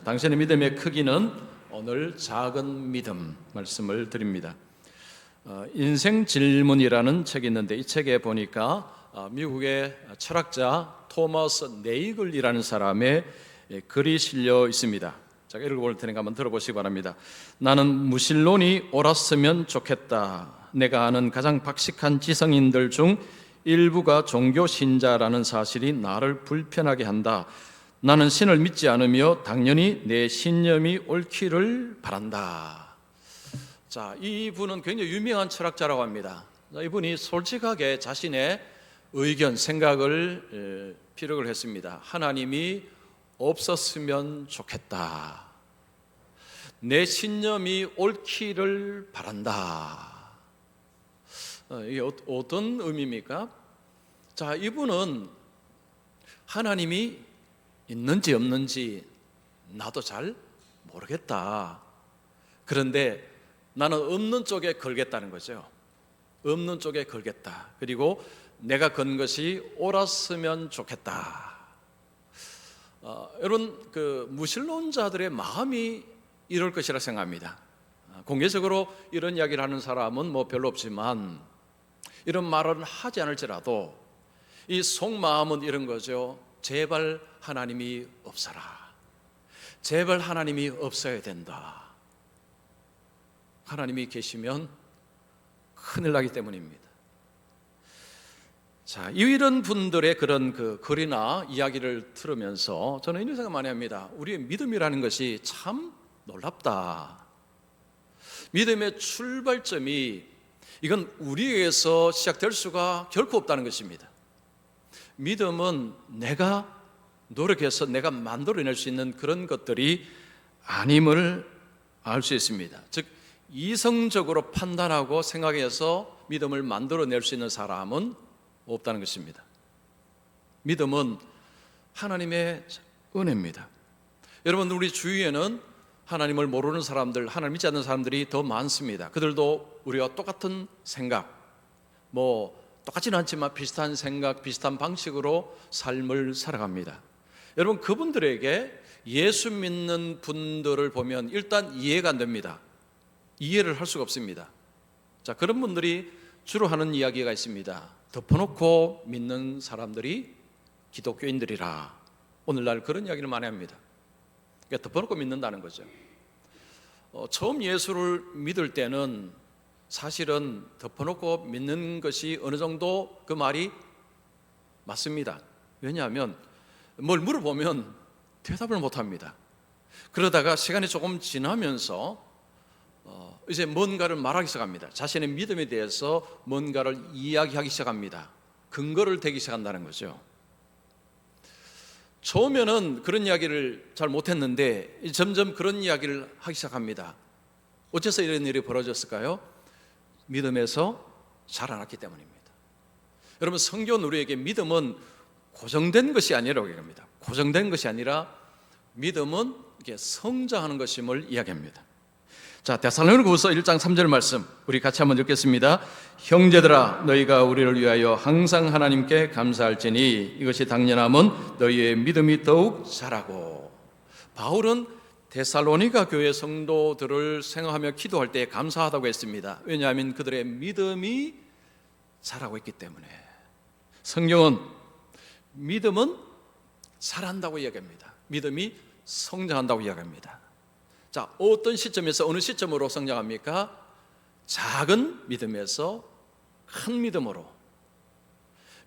당신의 믿음의 크기는 오늘 작은 믿음 말씀을 드립니다. 인생 질문이라는 책이 있는데 이 책에 보니까 미국의 철학자 토머스 네이글이라는 사람의 글이 실려 있습니다. 제가 읽어볼 테니까 한번 들어보시기 바랍니다. 나는 무신론이 옳았으면 좋겠다. 내가 아는 가장 박식한 지성인들 중 일부가 종교 신자라는 사실이 나를 불편하게 한다. 나는 신을 믿지 않으며 당연히 내 신념이 옳기를 바란다. 자, 이분은 굉장히 유명한 철학자라고 합니다. 이분이 솔직하게 자신의 의견, 생각을 피력을 했습니다. 하나님이 없었으면 좋겠다. 내 신념이 옳기를 바란다. 이게 어떤 의미입니까? 자, 이분은 하나님이 있는지 없는지 나도 잘 모르겠다. 그런데 나는 없는 쪽에 걸겠다는 거죠. 없는 쪽에 걸겠다. 그리고 내가 건 것이 옳았으면 좋겠다. 여러분, 무신론자들의 마음이 이럴 것이라 생각합니다. 공개적으로 이런 이야기를 하는 사람은 별로 없지만 이런 말은 하지 않을지라도 이 속마음은 이런 거죠. 제발 하나님이 없어라. 제발 하나님이 없어야 된다. 하나님이 계시면 큰일 나기 때문입니다. 자, 이런 분들의 그런 글이나 이야기를 들으면서 저는 이런 생각 많이 합니다. 우리의 믿음이라는 것이 참 놀랍다. 믿음의 출발점이 이건 우리에게서 시작될 수가 결코 없다는 것입니다. 믿음은 내가 노력해서 내가 만들어낼 수 있는 그런 것들이 아님을 알 수 있습니다. 즉 이성적으로 판단하고 생각해서 믿음을 만들어낼 수 있는 사람은 없다는 것입니다. 믿음은 하나님의 은혜입니다. 여러분, 우리 주위에는 하나님을 모르는 사람들, 하나님 믿지 않는 사람들이 더 많습니다. 그들도 우리와 똑같은 생각, 똑같지는 않지만 비슷한 생각, 비슷한 방식으로 삶을 살아갑니다. 여러분, 그분들에게 예수 믿는 분들을 보면 일단 이해가 안 됩니다. 이해를 할 수가 없습니다. 자, 그런 분들이 주로 하는 이야기가 있습니다. 덮어놓고 믿는 사람들이 기독교인들이라. 오늘날 그런 이야기를 많이 합니다. 그러니까 덮어놓고 믿는다는 거죠. 처음 예수를 믿을 때는 사실은 덮어놓고 믿는 것이 어느 정도 그 말이 맞습니다. 왜냐하면 뭘 물어보면 대답을 못합니다. 그러다가 시간이 조금 지나면서 이제 뭔가를 말하기 시작합니다. 자신의 믿음에 대해서 뭔가를 이야기하기 시작합니다. 근거를 대기 시작한다는 거죠. 처음에는 그런 이야기를 잘 못했는데 점점 그런 이야기를 하기 시작합니다. 어째서 이런 일이 벌어졌을까요? 믿음에서 자라났기 때문입니다. 여러분, 성경은 우리에게 믿음은 고정된 것이 아니라고 얘기합니다. 고정된 것이 아니라 믿음은 이게 성장하는 것임을 이야기합니다. 자, 데살로니가후서 1장 3절 말씀 우리 같이 한번 읽겠습니다. 형제들아, 너희가 우리를 위하여 항상 하나님께 감사할지니 이것이 당연함은 너희의 믿음이 더욱 자라고. 바울은 데살로니가 교회 성도들을 생각하며 기도할 때 감사하다고 했습니다. 왜냐하면 그들의 믿음이 자라고 있기 때문에. 성경은 믿음은 자란다고 이야기합니다. 믿음이 성장한다고 이야기합니다. 자, 어떤 시점에서 어느 시점으로 성장합니까? 작은 믿음에서 큰 믿음으로,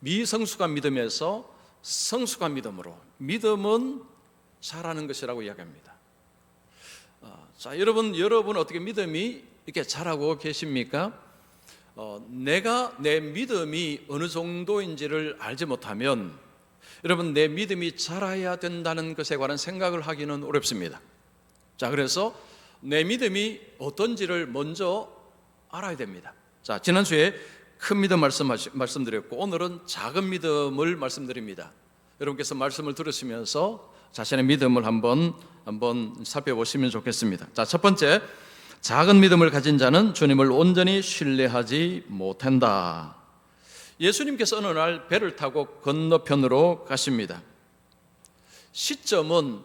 미성숙한 믿음에서 성숙한 믿음으로. 믿음은 자라는 것이라고 이야기합니다. 자, 여러분 어떻게 믿음이 이렇게 자라고 계십니까? 내가 내 믿음이 어느 정도인지를 알지 못하면 여러분, 내 믿음이 자라야 된다는 것에 관한 생각을 하기는 어렵습니다. 자, 그래서 내 믿음이 어떤지를 먼저 알아야 됩니다. 자, 지난주에 큰 믿음 말씀드렸고 오늘은 작은 믿음을 말씀드립니다. 여러분께서 말씀을 들으시면서 자신의 믿음을 한번 살펴보시면 좋겠습니다. 자, 첫 번째, 작은 믿음을 가진 자는 주님을 온전히 신뢰하지 못한다. 예수님께서 어느 날 배를 타고 건너편으로 가십니다. 시점은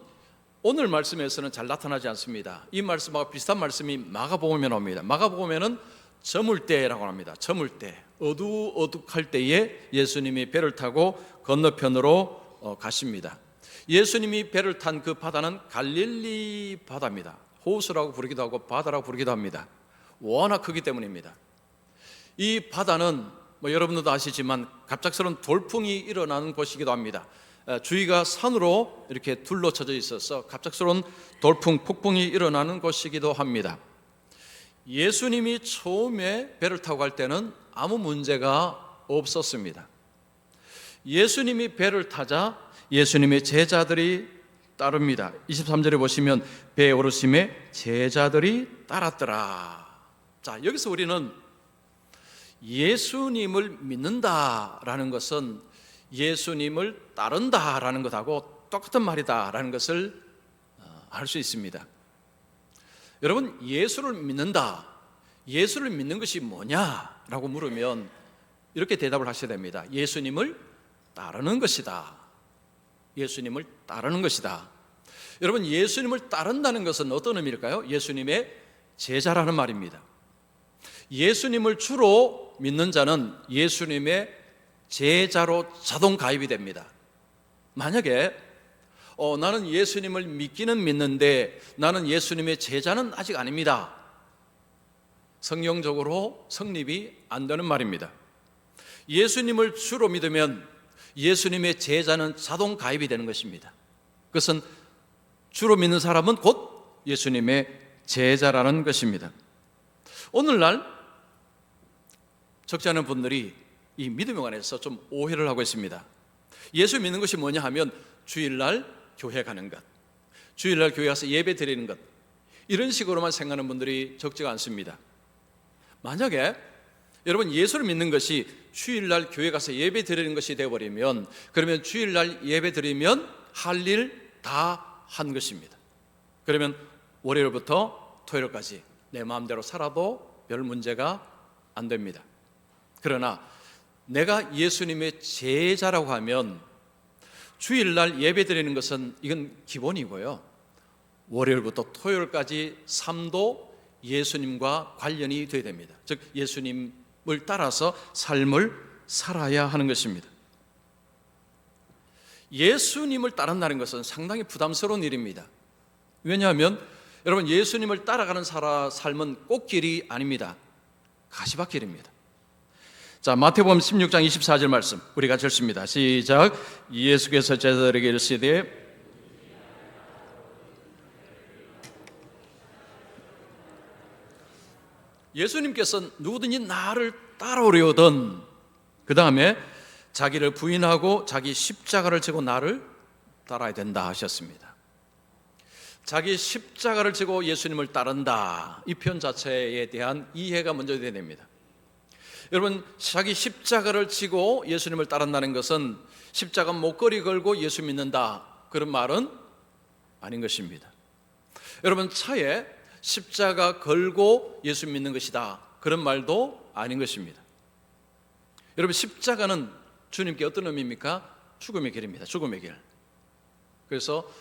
오늘 말씀에서는 잘 나타나지 않습니다. 이 말씀하고 비슷한 말씀이 마가복음에 나옵니다. 마가복음에는 저물 때라고 합니다. 저물 때, 어둑어둑할 때에 예수님이 배를 타고 건너편으로 가십니다. 예수님이 배를 탄 그 바다는 갈릴리 바다입니다. 호수라고 부르기도 하고 바다라고 부르기도 합니다. 워낙 크기 때문입니다. 이 바다는 여러분들도 아시지만 갑작스러운 돌풍이 일어나는 곳이기도 합니다. 주위가 산으로 이렇게 둘러쳐져 있어서 갑작스러운 돌풍, 폭풍이 일어나는 곳이기도 합니다. 예수님이 처음에 배를 타고 갈 때는 아무 문제가 없었습니다. 예수님이 배를 타자 예수님의 제자들이 따릅니다. 23절에 보시면 배에 오르심에 제자들이 따랐더라. 자, 여기서 우리는 예수님을 믿는다라는 것은 예수님을 따른다라는 것하고 똑같은 말이다라는 것을 알 수 있습니다. 여러분, 예수를 믿는다, 예수를 믿는 것이 뭐냐라고 물으면 이렇게 대답을 하셔야 됩니다. 예수님을 따르는 것이다. 예수님을 따르는 것이다. 여러분, 예수님을 따른다는 것은 어떤 의미일까요? 예수님의 제자라는 말입니다. 예수님을 주로 믿는 자는 예수님의 제자로 자동 가입이 됩니다. 만약에 나는 예수님을 믿기는 믿는데 나는 예수님의 제자는 아직 아닙니다, 성경적으로 성립이 안 되는 말입니다. 예수님을 주로 믿으면 예수님의 제자는 자동 가입이 되는 것입니다. 그것은 주로 믿는 사람은 곧 예수님의 제자라는 것입니다. 오늘날 적지 않은 분들이 이 믿음에 관해서 좀 오해를 하고 있습니다. 예수 믿는 것이 뭐냐 하면 주일날 교회 가는 것, 주일날 교회 가서 예배 드리는 것, 이런 식으로만 생각하는 분들이 적지가 않습니다. 만약에 여러분 예수를 믿는 것이 주일날 교회 가서 예배 드리는 것이 되어버리면, 그러면 주일날 예배 드리면 할 일 다 한 것입니다. 그러면 월요일부터 토요일까지 내 마음대로 살아도 별 문제가 안 됩니다. 그러나 내가 예수님의 제자라고 하면 주일날 예배 드리는 것은 이건 기본이고요, 월요일부터 토요일까지 삶도 예수님과 관련이 되어야 됩니다. 즉 예수님을 따라서 삶을 살아야 하는 것입니다. 예수님을 따른다는 것은 상당히 부담스러운 일입니다. 왜냐하면 여러분, 예수님을 따라가는 삶은 꽃길이 아닙니다. 가시밭길입니다. 자, 마태복음 16장 24절 말씀 우리 같이 읽습니다. 시작. 예수께서 제자들에게 이르시되 예수님께서는 누구든지 나를 따라오려거든, 그 다음에 자기를 부인하고 자기 십자가를 지고 나를 따라야 된다 하셨습니다. 자기 십자가를 지고 예수님을 따른다, 이 표현 자체에 대한 이해가 먼저 돼야 됩니다. 여러분, 자기 십자가를 지고 예수님을 따른다는 것은 십자가 목걸이 걸고 예수 믿는다, 그런 말은 아닌 것입니다. 여러분, 차에 십자가 걸고 예수 믿는 것이다, 그런 말도 아닌 것입니다. 여러분, 십자가는 주님께 어떤 의미입니까? 죽음의 길입니다. 죽음의 길. 그래서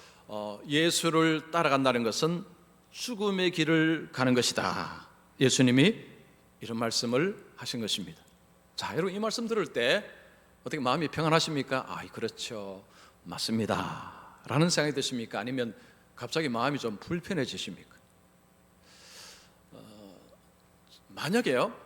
예수를 따라간다는 것은 죽음의 길을 가는 것이다, 예수님이 이런 말씀을 하신 것입니다. 자, 여러분, 이 말씀 들을 때 어떻게 마음이 평안하십니까? 아, 그렇죠, 맞습니다 라는 생각이 드십니까? 아니면 갑자기 마음이 좀 불편해지십니까? 만약에요,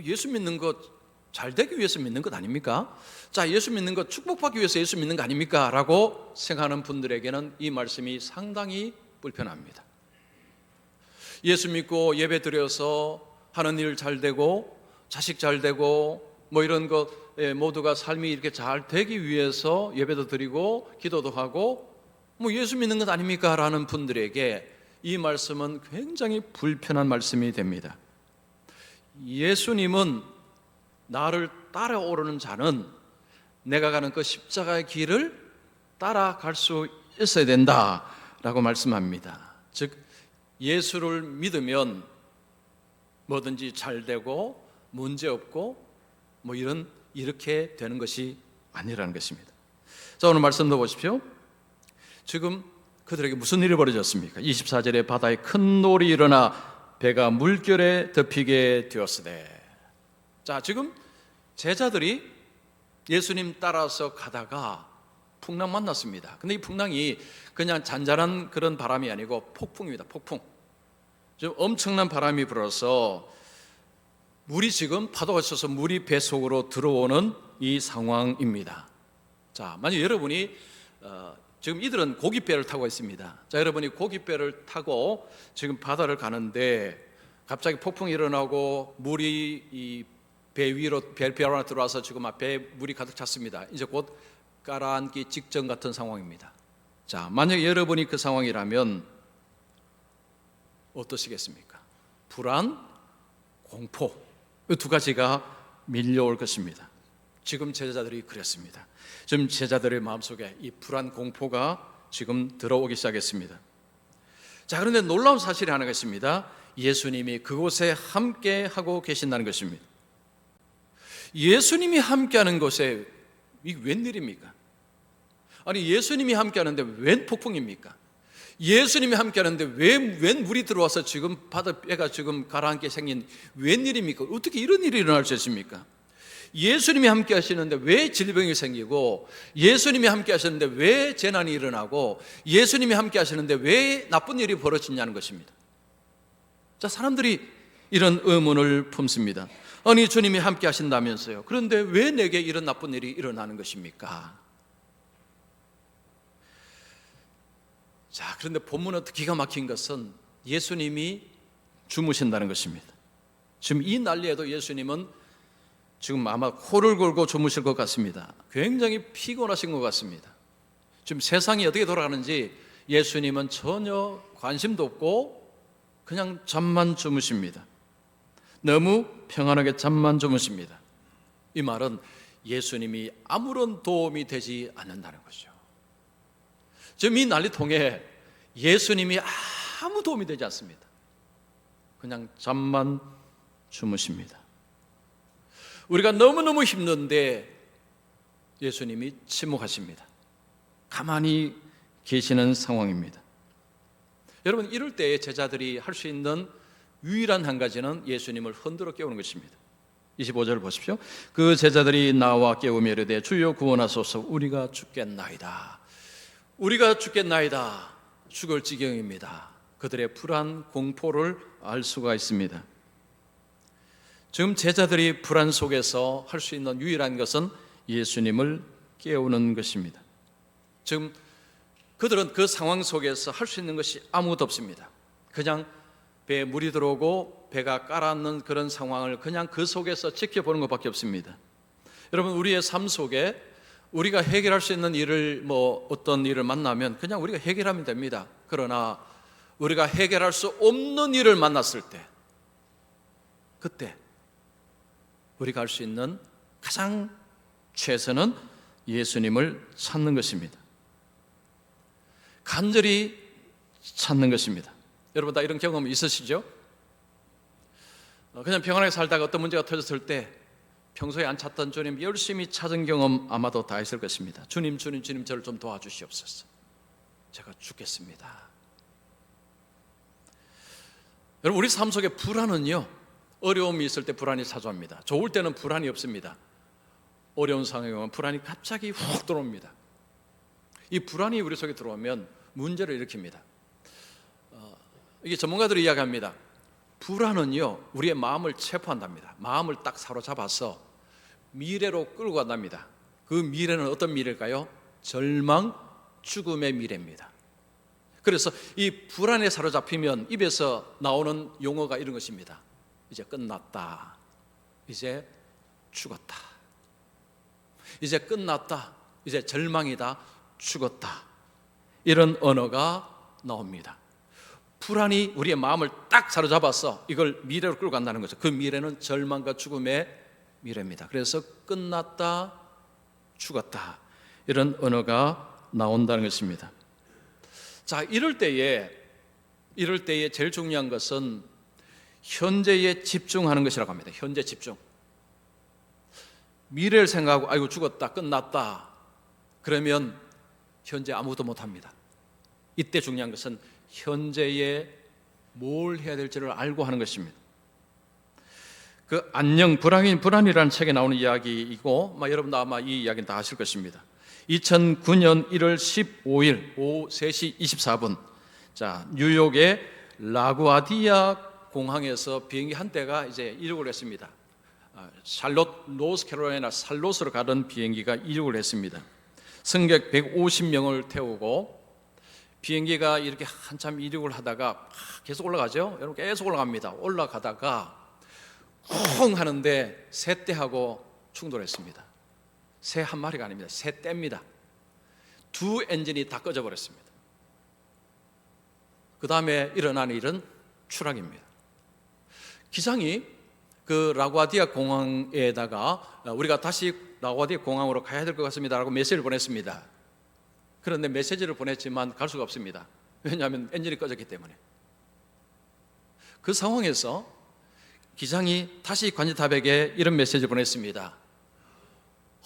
예수 믿는 것 잘 되기 위해서 믿는 것 아닙니까? 자, 예수 믿는 것 축복받기 위해서 예수 믿는 거 아닙니까? 라고 생각하는 분들에게는 이 말씀이 상당히 불편합니다. 예수 믿고 예배 드려서 하는 일 잘 되고 자식 잘 되고 이런 것 모두가 삶이 이렇게 잘 되기 위해서 예배도 드리고 기도도 하고 예수 믿는 것 아닙니까? 라는 분들에게 이 말씀은 굉장히 불편한 말씀이 됩니다. 예수님은 나를 따라오르는 자는 내가 가는 그 십자가의 길을 따라갈 수 있어야 된다라고 말씀합니다. 즉 예수를 믿으면 뭐든지 잘 되고 문제 없고 이렇게 되는 것이 아니라는 것입니다. 자, 오늘 말씀도 보십시오. 지금 그들에게 무슨 일이 벌어졌습니까? 24절에 바다에 큰 놀이 일어나 배가 물결에 덮이게 되었으되. 자, 지금 제자들이 예수님 따라서 가다가 풍랑 만났습니다. 근데 이 풍랑이 그냥 잔잔한 그런 바람이 아니고 폭풍입니다. 폭풍. 좀 엄청난 바람이 불어서 물이 지금 파도가 쳐서 물이 배 속으로 들어오는 이 상황입니다. 자, 만약 여러분이 지금 이들은 고깃배를 타고 있습니다. 자, 여러분이 고깃배를 타고 지금 바다를 가는데 갑자기 폭풍이 일어나고 물이 이 배 위로 배 안에 들어와서 지금 앞에 물이 가득 찼습니다. 이제 곧 가라앉기 직전 같은 상황입니다. 자, 만약 여러분이 그 상황이라면 어떠시겠습니까? 불안, 공포, 이 두 가지가 밀려올 것입니다. 지금 제자들이 그랬습니다. 지금 제자들의 마음속에 이 불안, 공포가 지금 들어오기 시작했습니다. 자, 그런데 놀라운 사실이 하나가 있습니다. 예수님이 그곳에 함께 하고 계신다는 것입니다. 예수님이 함께하는 곳에 이게 웬일입니까? 아니, 예수님이 함께하는데 웬 폭풍입니까? 예수님이 함께하는데 웬 물이 들어와서 지금 바다배가 지금 가라앉게 생긴 웬일입니까? 어떻게 이런 일이 일어날 수 있습니까? 예수님이 함께 하시는데 왜 질병이 생기고, 예수님이 함께 하시는데 왜 재난이 일어나고, 예수님이 함께 하시는데 왜 나쁜 일이 벌어지냐는 것입니다. 자, 사람들이 이런 의문을 품습니다. 아니, 주님이 함께 하신다면서요. 그런데 왜 내게 이런 나쁜 일이 일어나는 것입니까? 자, 그런데 본문은 기가 막힌 것은 예수님이 주무신다는 것입니다. 지금 이 난리에도 예수님은 지금 아마 코를 골고 주무실 것 같습니다. 굉장히 피곤하신 것 같습니다. 지금 세상이 어떻게 돌아가는지 예수님은 전혀 관심도 없고 그냥 잠만 주무십니다. 너무 평안하게 잠만 주무십니다. 이 말은 예수님이 아무런 도움이 되지 않는다는 거죠. 지금 이 난리통에 예수님이 아무 도움이 되지 않습니다. 그냥 잠만 주무십니다. 우리가 너무너무 힘든데 예수님이 침묵하십니다. 가만히 계시는 상황입니다. 여러분, 이럴 때에 제자들이 할 수 있는 유일한 한 가지는 예수님을 흔들어 깨우는 것입니다. 25절 보십시오. 그 제자들이 나와 깨우며 이르되 주여 구원하소서, 우리가 죽겠나이다. 우리가 죽겠나이다. 죽을 지경입니다. 그들의 불안, 공포를 알 수가 있습니다. 지금 제자들이 불안 속에서 할 수 있는 유일한 것은 예수님을 깨우는 것입니다. 지금 그들은 그 상황 속에서 할 수 있는 것이 아무것도 없습니다. 그냥 배에 물이 들어오고 배가 가라앉는 그런 상황을 그냥 그 속에서 지켜보는 것밖에 없습니다. 여러분, 우리의 삶 속에 우리가 해결할 수 있는 일을 어떤 일을 만나면 그냥 우리가 해결하면 됩니다. 그러나 우리가 해결할 수 없는 일을 만났을 때, 그때 우리가 할 수 있는 가장 최선은 예수님을 찾는 것입니다. 간절히 찾는 것입니다. 여러분 다 이런 경험 있으시죠? 그냥 평안하게 살다가 어떤 문제가 터졌을 때 평소에 안 찾던 주님 열심히 찾은 경험 아마도 다 있을 것입니다. 주님 저를 좀 도와주시옵소서. 제가 죽겠습니다. 여러분, 우리 삶 속에 불안은요, 어려움이 있을 때 불안이 찾아옵니다. 좋을 때는 불안이 없습니다. 어려운 상황에 오면 불안이 갑자기 훅 들어옵니다. 이 불안이 우리 속에 들어오면 문제를 일으킵니다. 이게 전문가들이 이야기합니다. 불안은요, 우리의 마음을 체포한답니다. 마음을 딱 사로잡아서 미래로 끌고 간답니다. 그 미래는 어떤 미래일까요? 절망, 죽음의 미래입니다. 그래서 이 불안에 사로잡히면 입에서 나오는 용어가 이런 것입니다. 이제 끝났다. 이제 죽었다. 이제 끝났다. 이제 절망이다. 죽었다. 이런 언어가 나옵니다. 불안이 우리의 마음을 딱 사로잡아서 이걸 미래로 끌고 간다는 거죠. 그 미래는 절망과 죽음의 미래입니다. 그래서 끝났다, 죽었다, 이런 언어가 나온다는 것입니다. 자, 이럴 때에 제일 중요한 것은 현재에 집중하는 것이라고 합니다. 현재 집중. 미래를 생각하고 아이고 죽었다, 끝났다, 그러면 현재 아무것도 못합니다. 이때 중요한 것은 현재에 뭘 해야 될지를 알고 하는 것입니다. 그 안녕 불안이라는 책에 나오는 이야기이고 여러분도 아마 이 이야기는 다 아실 것입니다. 2009년 1월 15일 오후 3시 24분 자, 뉴욕의 라구아디아 공항에서 비행기 한 대가 이제 이륙을 했습니다. 샬롯, 노스캐롤라이나 샬롯으로 가던 비행기가 이륙을 했습니다. 승객 150명을 태우고 비행기가 이렇게 한참 이륙을 하다가 계속 올라가죠. 여러분 계속 올라갑니다. 올라가다가 쿵 하는데 새 떼하고 충돌했습니다. 새 한 마리가 아닙니다. 새 떼입니다. 두 엔진이 다 꺼져 버렸습니다. 그 다음에 일어난 일은 추락입니다. 기장이 그 라구아디아 공항에다가 우리가 다시 라구아디아 공항으로 가야 될 것 같습니다 라고 메시지를 보냈습니다. 그런데 메시지를 보냈지만 갈 수가 없습니다. 왜냐하면 엔진이 꺼졌기 때문에. 그 상황에서 기장이 다시 관제탑에게 이런 메시지를 보냈습니다.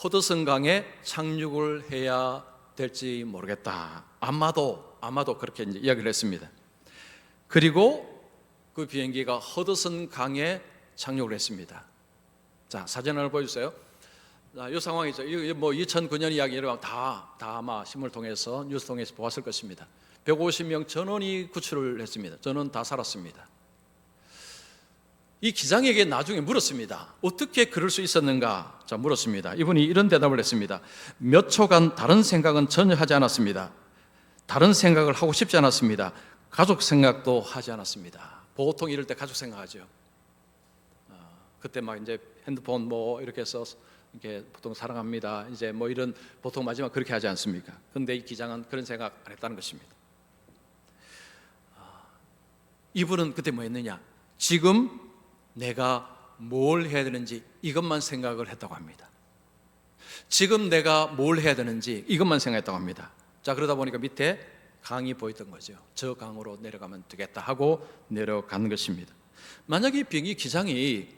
허드슨 강에 착륙을 해야 될지 모르겠다. 아마도 그렇게 이제 이야기를 했습니다. 그리고 그 비행기가 허드슨 강에 착륙을 했습니다. 자, 사진 하나 보여주세요. 자, 이 상황이죠. 이거 뭐 2009년 이야기 여러분 다 아마 신문을 통해서 뉴스 통해서 보았을 것입니다. 150명 전원이 구출을 했습니다. 전원 다 살았습니다. 이 기장에게 나중에 물었습니다. 어떻게 그럴 수 있었는가? 자, 물었습니다. 이분이 이런 대답을 했습니다. 몇 초간 다른 생각은 전혀 하지 않았습니다. 다른 생각을 하고 싶지 않았습니다. 가족 생각도 하지 않았습니다. 보통 이럴 때 가족 생각하죠. 그때 막 이제 핸드폰 뭐 이렇게 해서 이렇게 보통 사랑합니다. 이제 뭐 이런 보통 마지막 그렇게 하지 않습니까? 그런데 이 기장은 그런 생각 안 했다는 것입니다. 이분은 그때 뭐 했느냐? 지금 내가 뭘 해야 되는지 이것만 생각을 했다고 합니다. 지금 내가 뭘 해야 되는지 이것만 생각했다고 합니다. 자, 그러다 보니까 밑에 강이 보였던 거죠. 저 강으로 내려가면 되겠다 하고 내려가는 것입니다. 만약에 비행기 기장이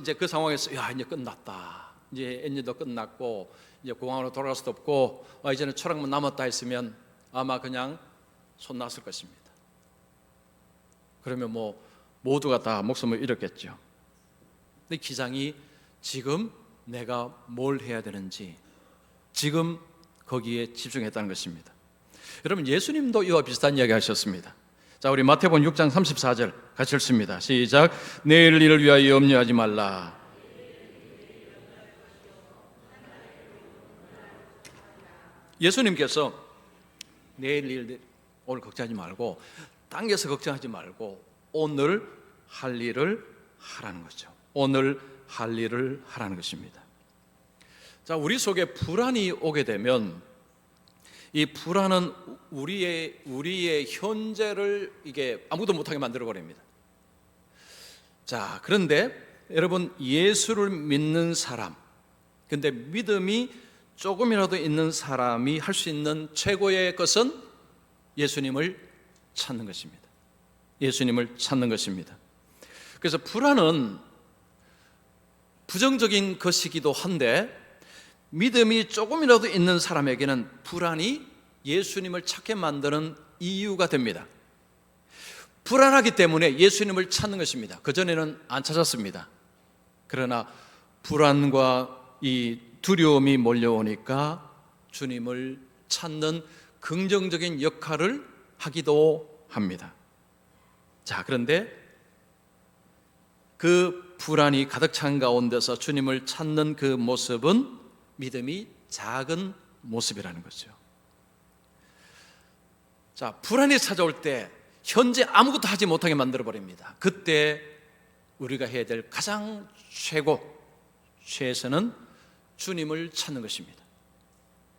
이제 그 상황에서 이제 끝났다. 이제 엔진도 끝났고 이제 공항으로 돌아갈 수도 없고 이제는 초락만 남았다 했으면 아마 그냥 손 놨을 것입니다. 그러면 뭐 모두가 다 목숨을 잃었겠죠. 근데 기장이 지금 내가 뭘 해야 되는지 지금 거기에 집중했다는 것입니다. 여러분 예수님도 이와 비슷한 이야기 하셨습니다. 자, 우리 마태복음 6장 34절 같이 읽습니다. 시작. 내일 일을 위하여 염려하지 말라. 예수님께서 내일 일 오늘 걱정하지 말고 당겨서 걱정하지 말고 오늘 할 일을 하라는 거죠. 오늘 할 일을 하라는 것입니다. 자, 우리 속에 불안이 오게 되면 이 불안은 우리의 현재를 이게 아무도 못하게 만들어 버립니다. 자, 그런데 여러분 예수를 믿는 사람, 근데 믿음이 조금이라도 있는 사람이 할 수 있는 최고의 것은 예수님을 찾는 것입니다. 예수님을 찾는 것입니다. 그래서 불안은 부정적인 것이기도 한데 믿음이 조금이라도 있는 사람에게는 불안이 예수님을 찾게 만드는 이유가 됩니다. 불안하기 때문에 예수님을 찾는 것입니다. 그전에는 안 찾았습니다. 그러나 불안과 이 두려움이 몰려오니까 주님을 찾는 긍정적인 역할을 하기도 합니다. 자, 그런데 그 불안이 가득 찬 가운데서 주님을 찾는 그 모습은 믿음이 작은 모습이라는 거죠. 자, 불안이 찾아올 때 현재 아무것도 하지 못하게 만들어 버립니다. 그때 우리가 해야 될 가장 최선은 주님을 찾는 것입니다.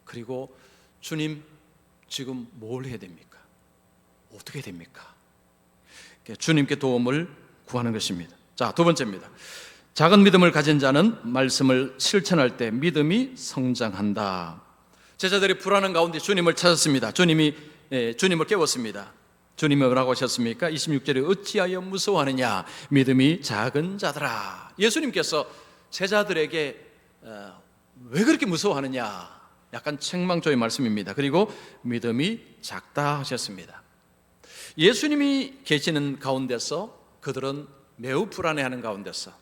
그리고 주님 지금 뭘 해야 됩니까? 어떻게 해야 됩니까? 주님께 도움을 구하는 것입니다. 자, 두 번째입니다. 작은 믿음을 가진 자는 말씀을 실천할 때 믿음이 성장한다. 제자들이 불안한 가운데 주님을 찾았습니다. 주님을 깨웠습니다. 주님이 뭐라고 하셨습니까? 26절에 어찌하여 무서워하느냐 믿음이 작은 자들아. 예수님께서 제자들에게 왜 그렇게 무서워하느냐 약간 책망조의 말씀입니다. 그리고 믿음이 작다 하셨습니다. 예수님이 계시는 가운데서 그들은 매우 불안해하는 가운데서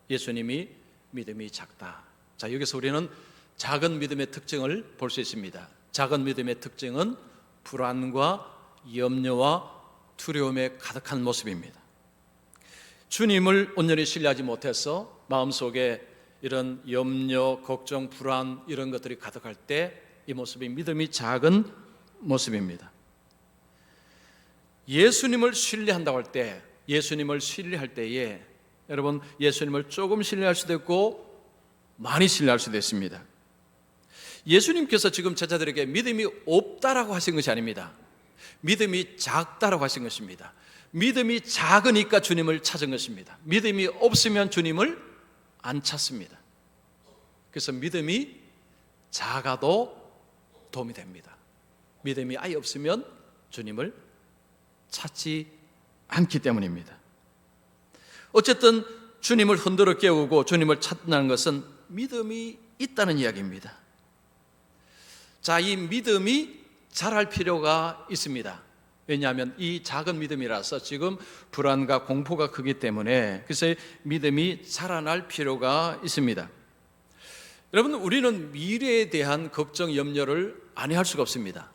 예수님이 믿음이 작다. 자, 여기서 우리는 작은 믿음의 특징을 볼 수 있습니다. 작은 믿음의 특징은 불안과 염려와 두려움에 가득한 모습입니다. 주님을 온전히 신뢰하지 못해서 마음속에 이런 염려, 걱정, 불안 이런 것들이 가득할 때 이 모습이 믿음이 작은 모습입니다. 예수님을 신뢰한다고 할 때, 예수님을 신뢰할 때에 여러분 예수님을 조금 신뢰할 수도 있고 많이 신뢰할 수도 있습니다. 예수님께서 지금 제자들에게 믿음이 없다라고 하신 것이 아닙니다. 믿음이 작다라고 하신 것입니다. 믿음이 작으니까 주님을 찾은 것입니다. 믿음이 없으면 주님을 안 찾습니다. 그래서 믿음이 작아도 도움이 됩니다. 믿음이 아예 없으면 주님을 찾지 않기 때문입니다. 어쨌든 주님을 흔들어 깨우고 주님을 찾는다는 것은 믿음이 있다는 이야기입니다. 자, 이 믿음이 자랄 필요가 있습니다. 왜냐하면 이 작은 믿음이라서 지금 불안과 공포가 크기 때문에 그래서 믿음이 자라날 필요가 있습니다. 여러분, 우리는 미래에 대한 걱정, 염려를 아니할 수가 없습니다.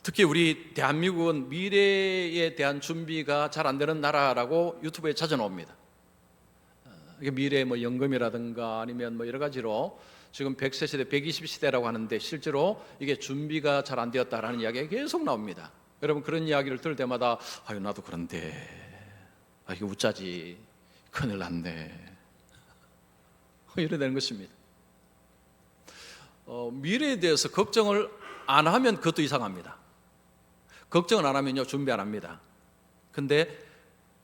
특히 우리 대한민국은 미래에 대한 준비가 잘 안 되는 나라라고 유튜브에 자주 나옵니다. 미래 뭐 연금이라든가 아니면 뭐 여러 가지로 지금 100세 시대, 120시대라고 하는데 실제로 이게 준비가 잘 안 되었다라는 이야기가 계속 나옵니다. 여러분, 그런 이야기를 들을 때마다 아유 나도 그런데 이게 웃자지 큰일 났네 이래 되는 것입니다. 미래에 대해서 걱정을 안 하면 그것도 이상합니다. 걱정을 안 하면요 준비 안 합니다. 근데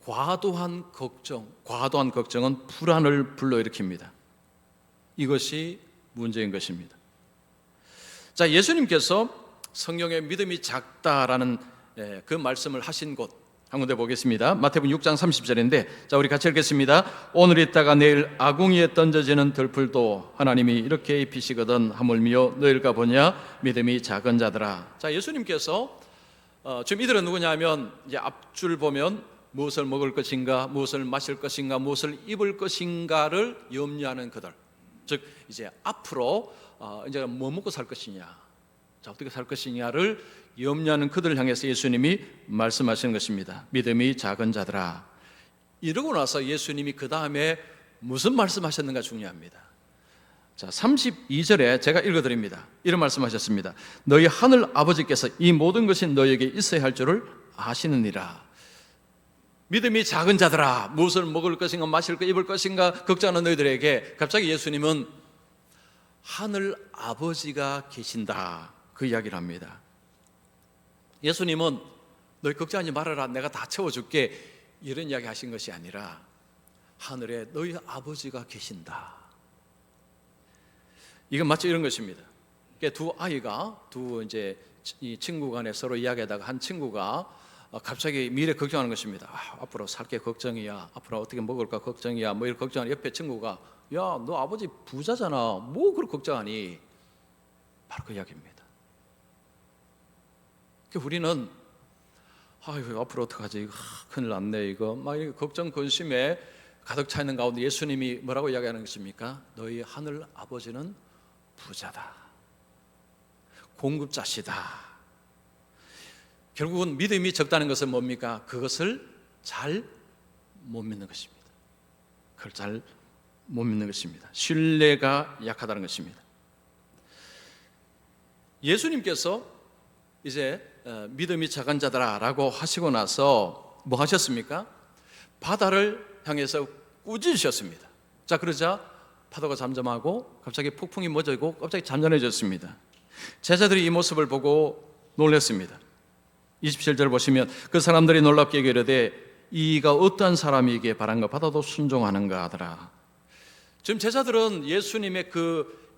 과도한 걱정은 불안을 불러일으킵니다. 이것이 문제인 것입니다. 자, 예수님께서 성경에 믿음이 작다라는 그 말씀을 하신 곳 한 군데 보겠습니다. 마태복음 6장 30절인데 자, 우리 같이 읽겠습니다. 오늘 있다가 내일 아궁이에 던져지는 들풀도 하나님이 이렇게 입히시거든 하물며 너희가 보냐 믿음이 작은 자들아. 자, 예수님께서 지금 이들은 누구냐 하면 이제 앞줄 보면 무엇을 먹을 것인가, 무엇을 마실 것인가, 무엇을 입을 것인가를 염려하는 그들. 즉 이제 앞으로 이제 뭐 먹고 살 것이냐, 자 어떻게 살 것이냐를 염려하는 그들을 향해서 예수님이 말씀하시는 것입니다. 믿음이 작은 자들아. 이러고 나서 예수님이 그 다음에 무슨 말씀하셨는가 중요합니다. 자, 32절에 제가 읽어드립니다. 이런 말씀하셨습니다. 너희 하늘 아버지께서 이 모든 것이 너희에게 있어야 할 줄을 아시느니라. 믿음이 작은 자들아, 무엇을 먹을 것인가 마실 것 입을 것인가 걱정하는 너희들에게 갑자기 예수님은 하늘 아버지가 계신다 그 이야기를 합니다. 예수님은 너희 걱정하지 말아라 내가 다 채워줄게 이런 이야기 하신 것이 아니라 하늘에 너희 아버지가 계신다. 이건 마치 이런 것입니다. 두 아이가 이제 이 친구 간에 서로 이야기하다가 한 친구가 갑자기 미래 걱정하는 것입니다. 앞으로 살 게 걱정이야. 앞으로 어떻게 먹을까 걱정이야. 뭐 이렇게 걱정하는 옆에 친구가 야, 너 아버지 부자잖아. 뭐 그렇게 걱정하니? 바로 그 이야기입니다. 우리는 아이고 앞으로 어떡하지? 큰일 났네 이거. 막 걱정 근심에 가득 차 있는 가운데 예수님이 뭐라고 이야기하는 것입니까? 너희 하늘 아버지는 부자다. 공급자시다. 결국은 믿음이 적다는 것은 뭡니까? 그것을 잘 못 믿는 것입니다. 그걸 잘 못 믿는 것입니다. 신뢰가 약하다는 것입니다. 예수님께서 이제 믿음이 작은 자들아라고 하시고 나서 뭐 하셨습니까? 바다를 향해서 꾸짖으셨습니다. 자, 그러자 파도가 잠잠하고 갑자기 폭풍이 멎어지고 갑자기 잔잔해졌습니다. 제자들이 이 모습을 보고 놀랐습니다. 27절 보시면 그 사람들이 놀랍게 여기되 이가 어떠한 사람이기에 바람과 바다도 순종하는가 하더라. 지금 제자들은 예수님의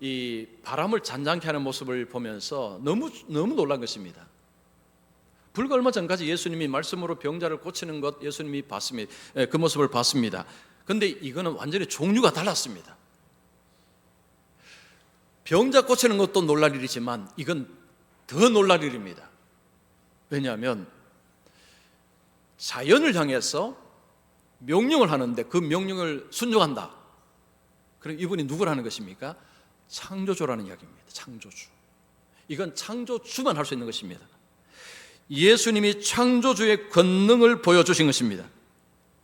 이 바람을 잔잔케 하는 모습을 보면서 너무 놀란 것입니다. 불과 얼마 전까지 예수님이 말씀으로 병자를 고치는 것 예수님이 봤습니다. 그 모습을 봤습니다. 그런데 이거는 완전히 종류가 달랐습니다. 병자 고치는 것도 놀랄 일이지만 이건 더 놀랄 일입니다. 왜냐하면 자연을 향해서 명령을 하는데 그 명령을 순종한다. 그럼 이분이 누구라는 것입니까? 창조주라는 이야기입니다. 창조주. 이건 창조주만 할 수 있는 것입니다. 예수님이 창조주의 권능을 보여주신 것입니다.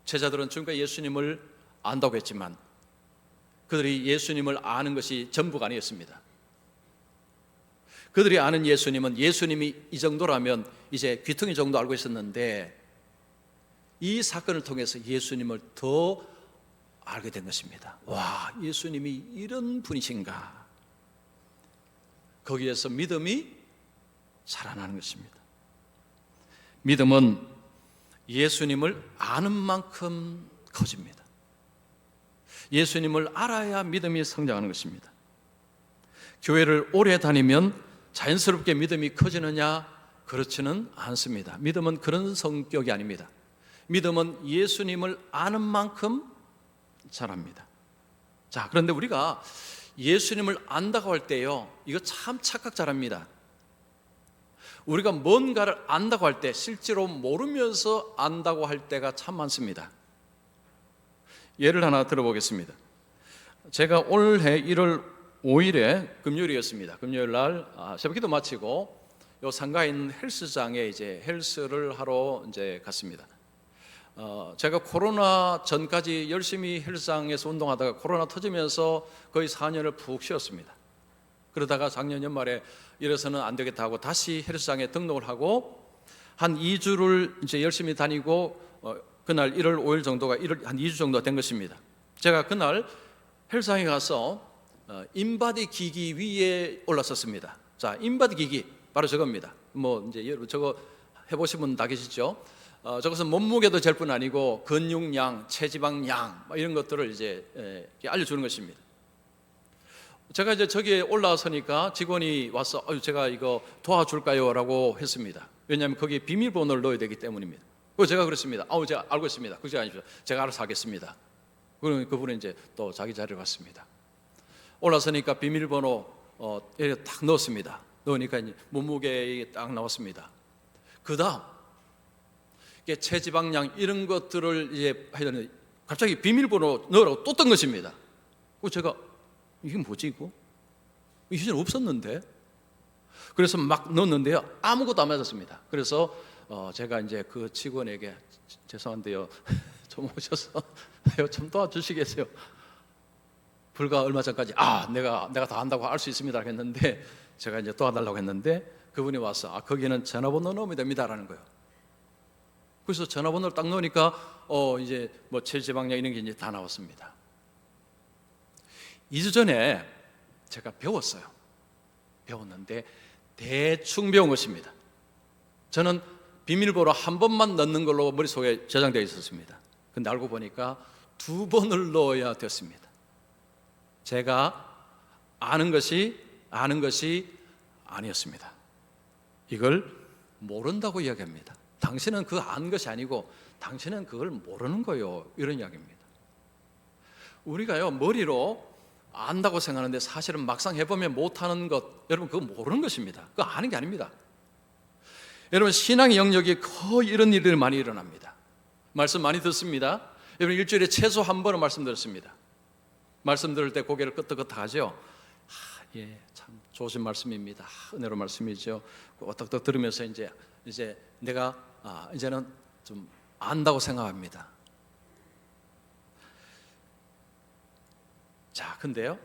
제자들은 지금까지 예수님을 안다고 했지만 그들이 예수님을 아는 것이 전부가 아니었습니다. 그들이 아는 예수님은 예수님이 이 정도라면 이제 귀퉁이 정도 알고 있었는데 이 사건을 통해서 예수님을 더 알게 된 것입니다. 와, 예수님이 이런 분이신가. 거기에서 믿음이 자라나는 것입니다. 믿음은 예수님을 아는 만큼 커집니다. 예수님을 알아야 믿음이 성장하는 것입니다. 교회를 오래 다니면 자연스럽게 믿음이 커지느냐? 그렇지는 않습니다. 믿음은 그런 성격이 아닙니다. 믿음은 예수님을 아는 만큼 자랍니다. 자, 그런데 우리가 예수님을 안다고 할 때요, 이거 참 착각잘합니다. 우리가 뭔가를 안다고 할 때 실제로 모르면서 안다고 할 때가 참 많습니다. 예를 하나 들어보겠습니다. 제가 올해 1월 5일에 금요일이었습니다. 금요일 날 새벽기도 마치고 요 상가에 있는 헬스장에 이제 헬스를 하러 이제 갔습니다. 제가 코로나 전까지 열심히 헬스장에서 운동하다가 코로나 터지면서 거의 4년을 푹 쉬었습니다. 그러다가 작년 연말에 이래서는 안 되겠다 하고 다시 헬스장에 등록을 하고 한 2주를 이제 열심히 다니고 그날 1월 5일 정도가 한 2주 정도 된 것입니다. 제가 그날 헬스장에 가서 인바디 기기 위에 올랐었습니다. 자, 인바디 기기 바로 저겁니다. 뭐 이제 여러분 저거 해보신 분 다 계시죠? 저것은 몸무게도 잴 뿐 아니고 근육량, 체지방량 이런 것들을 이제 알려주는 것입니다. 제가 이제 저기에 올라서니까 직원이 와서 제가 이거 도와줄까요? 라고 했습니다. 왜냐하면 거기에 비밀번호를 넣어야 되기 때문입니다. 그래서 제가 그랬습니다. 제가 알고 있습니다. 걱정 마십시오. 제가 알아서 하겠습니다. 그러면 그분은 이제 또 자기 자리로 갔습니다. 올라서니까 비밀번호 이렇게 딱 넣었습니다. 넣으니까 이제 몸무게 딱 나왔습니다. 그다음 체지방량 이런 것들을 이제 하려니 갑자기 비밀번호 넣으라고 또 뜬 것입니다. 그래서 제가 이게 뭐지 이거? 이전에 없었는데. 그래서 막 넣었는데요, 아무것도 안 맞았습니다. 그래서 제가 이제 그 직원에게 죄송한데요, 좀 오셔서 좀 도와주시겠어요? 불과 얼마 전까지 내가 다 안다고 알 수 있습니다 했는데 제가 이제 도와달라고 했는데 그분이 와서 거기는 전화번호 넣으면 됩니다라는 거예요. 그래서 전화번호를 딱 넣으니까 이제 뭐 체지방량 이런 게 이제 다 나왔습니다. 2주 전에 제가 배웠는데 대충 배운 것입니다. 저는 비밀번호 한 번만 넣는 걸로 머릿속에 저장되어 있었습니다. 근데 알고 보니까 2번을 넣어야 됐습니다. 제가 아는 것이 아니었습니다. 이걸 모른다고 이야기합니다. 당신은 그 아는 것이 아니고 당신은 그걸 모르는 거요, 이런 이야기입니다. 우리가요 머리로 안다고 생각하는데 사실은 막상 해보면 못하는 것, 여러분 그거 모르는 것입니다. 그거 아는 게 아닙니다. 여러분 신앙의 영역이 거의 이런 일들이 많이 일어납니다. 말씀 많이 듣습니다. 여러분 일주일에 최소 한 번은 말씀 들었습니다. 말씀 들을 때 고개를 끄덕끄덕하죠. 참 좋으신 말씀입니다. 은혜로운 말씀이죠. 어떡떡 들으면서 이제 내가 이제는 좀 안다고 생각합니다. 자, 근데요,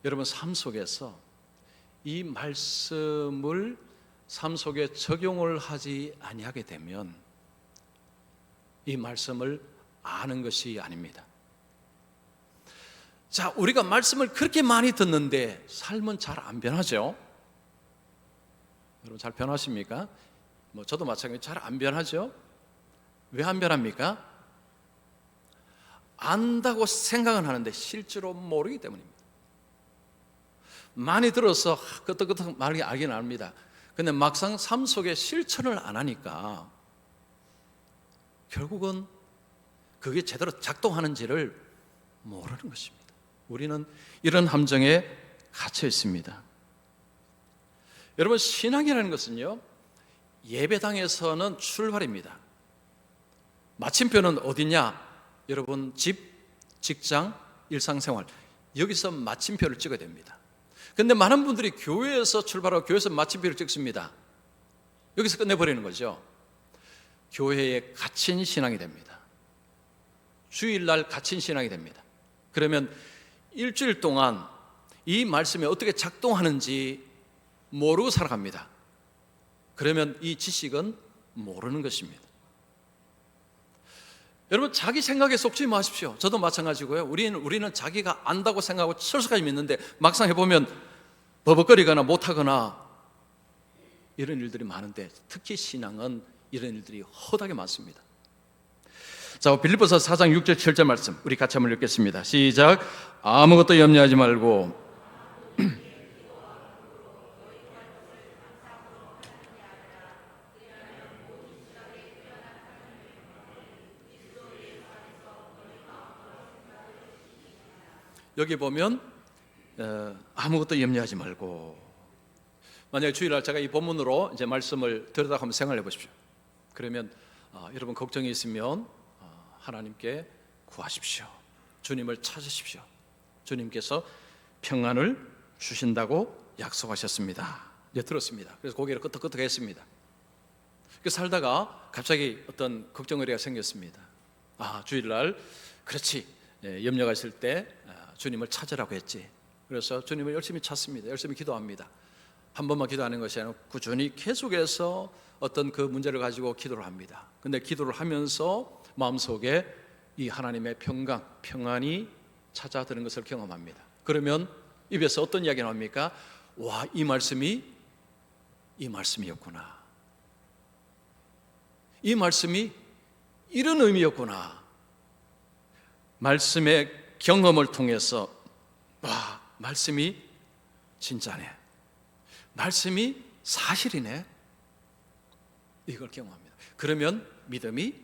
여러분 삶 속에서 이 말씀을 삶 속에 적용을 하지 아니하게 되면 이 말씀을 아는 것이 아닙니다. 자, 우리가 말씀을 그렇게 많이 듣는데 삶은 잘 안 변하죠? 여러분 잘 변하십니까? 저도 마찬가지로 잘 안 변하죠? 왜 안 변합니까? 안다고 생각은 하는데 실제로 모르기 때문입니다. 많이 들어서 끄떡끄떡 많이 알긴 압니다. 근데 막상 삶 속에 실천을 안 하니까 결국은 그게 제대로 작동하는지를 모르는 것입니다. 우리는 이런 함정에 갇혀 있습니다. 여러분, 신앙이라는 것은요, 예배당에서는 출발입니다. 마침표는 어디냐? 여러분, 집, 직장, 일상생활, 여기서 마침표를 찍어야 됩니다. 그런데 많은 분들이 교회에서 출발하고 교회에서 마침표를 찍습니다. 여기서 끝내버리는 거죠. 교회에 갇힌 신앙이 됩니다. 주일날 갇힌 신앙이 됩니다. 그러면 일주일 동안 이 말씀이 어떻게 작동하는지 모르고 살아갑니다. 그러면 이 지식은 모르는 것입니다. 여러분, 자기 생각에 속지 마십시오. 저도 마찬가지고요. 우리는 자기가 안다고 생각하고 철수까지 믿는데 막상 해보면 버벅거리거나 못하거나 이런 일들이 많은데, 특히 신앙은 이런 일들이 허다하게 많습니다. 자, 빌립보서 4장 6절 7절 말씀 우리 같이 한번 읽겠습니다. 시작. 아무것도 염려하지 말고 여기 보면 아무것도 염려하지 말고, 만약에 주일날 제가 이 본문으로 이제 말씀을 들여다 한번 생각해 보십시오. 그러면 여러분 걱정이 있으면 하나님께 구하십시오. 주님을 찾으십시오. 주님께서 평안을 주신다고 약속하셨습니다. 예, 들었습니다. 그래서 고개를 끄덕끄덕 했습니다. 살다가 갑자기 어떤 걱정거리가 생겼습니다. 주일날 그렇지, 염려가 있을 때 주님을 찾으라고 했지. 그래서 주님을 열심히 찾습니다. 열심히 기도합니다. 한 번만 기도하는 것이 아니라 꾸준히 계속해서 어떤 그 문제를 가지고 기도를 합니다. 근데 기도를 하면서 마음속에 이 하나님의 평안이 찾아드는 것을 경험합니다. 그러면 입에서 어떤 이야기가 나옵니까? 와, 이 말씀이었구나. 이 말씀이 이런 의미였구나. 말씀의 경험을 통해서 와, 말씀이 진짜네. 말씀이 사실이네. 이걸 경험합니다. 그러면 믿음이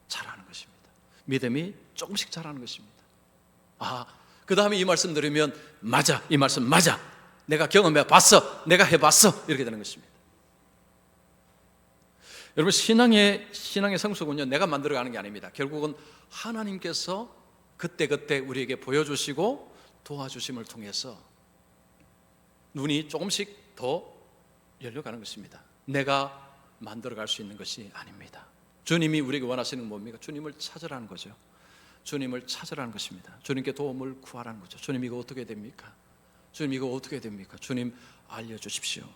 자라는 것입니다. 믿음이 조금씩 자라는 것입니다. 그 다음에 이 말씀 들으면 맞아, 이 말씀 맞아, 내가 경험해 봤어, 내가 해봤어, 이렇게 되는 것입니다. 여러분, 신앙의 성숙은요, 내가 만들어가는 게 아닙니다. 결국은 하나님께서 그때그때 우리에게 보여주시고 도와주심을 통해서 눈이 조금씩 더 열려가는 것입니다. 내가 만들어갈 수 있는 것이 아닙니다. 주님이 우리에게 원하시는 건 뭡니까? 주님을 찾으라는 거죠. 주님을 찾으라는 것입니다. 주님께 도움을 구하라는 거죠. 주님, 이거 어떻게 됩니까? 주님, 이거 어떻게 됩니까? 주님, 알려주십시오.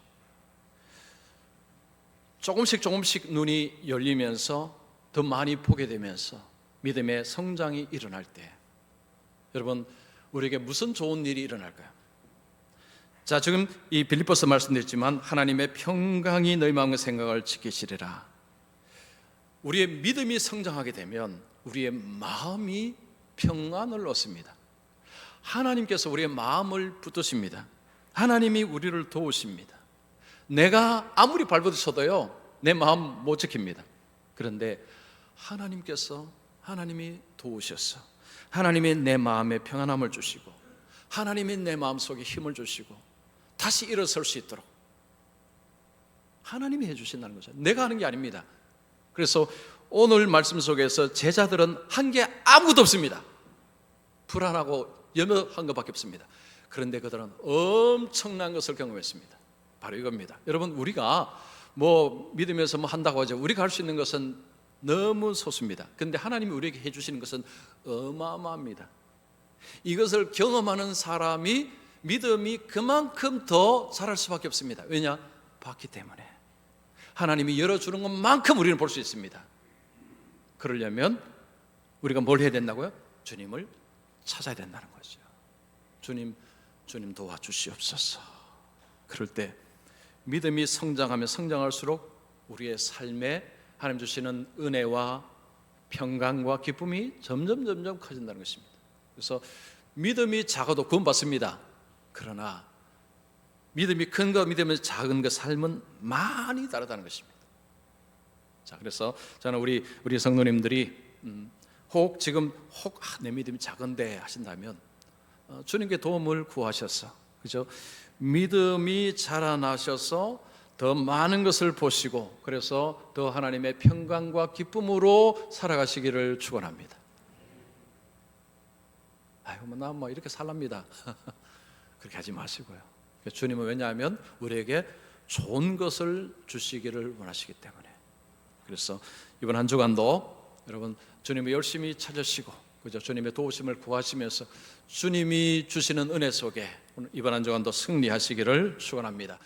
조금씩 눈이 열리면서 더 많이 보게 되면서 믿음의 성장이 일어날 때, 여러분, 우리에게 무슨 좋은 일이 일어날까요? 자, 지금 이 빌립보서 말씀드렸지만 하나님의 평강이 너희 마음과 생각을 지키시리라. 우리의 믿음이 성장하게 되면 우리의 마음이 평안을 얻습니다. 하나님께서 우리의 마음을 붙드십니다. 하나님이 우리를 도우십니다. 내가 아무리 발버둥쳐도요, 내 마음 못 지킵니다. 그런데 하나님이 도우셔서 하나님이 내 마음에 평안함을 주시고 하나님이 내 마음속에 힘을 주시고 다시 일어설 수 있도록 하나님이 해주신다는 거죠. 내가 하는 게 아닙니다. 그래서 오늘 말씀 속에서 제자들은 한 게 아무것도 없습니다. 불안하고 염려한 것밖에 없습니다. 그런데 그들은 엄청난 것을 경험했습니다. 바로 이겁니다. 여러분, 우리가 믿으면서 한다고 하죠. 우리가 할 수 있는 것은 너무 소수입니다. 그런데 하나님이 우리에게 해주시는 것은 어마어마합니다. 이것을 경험하는 사람이 믿음이 그만큼 더 자랄 수밖에 없습니다. 왜냐? 봤기 때문에. 하나님이 열어주는 것만큼 우리는 볼 수 있습니다. 그러려면 우리가 뭘 해야 된다고요? 주님을 찾아야 된다는 거죠. 주님 도와주시옵소서. 그럴 때 믿음이 성장하면 성장할수록 우리의 삶에 하나님 주시는 은혜와 평강과 기쁨이 점점 커진다는 것입니다. 그래서 믿음이 작아도 구원받습니다. 그러나 믿음이 큰 것, 믿음이 작은 것, 삶은 많이 다르다는 것입니다. 자, 그래서 저는 우리 성도님들이 내 믿음이 작은데 하신다면 주님께 도움을 구하셔서 그죠? 믿음이 자라나셔서 더 많은 것을 보시고 그래서 더 하나님의 평강과 기쁨으로 살아가시기를 축원합니다. 아이고 나 뭐 이렇게 살랍니다. 그렇게 하지 마시고요. 주님은 왜냐하면 우리에게 좋은 것을 주시기를 원하시기 때문에. 그래서 이번 한 주간도 여러분 주님을 열심히 찾으시고 그죠? 주님의 도우심을 구하시면서 주님이 주시는 은혜 속에 이번 한 주간도 승리하시기를 축원합니다.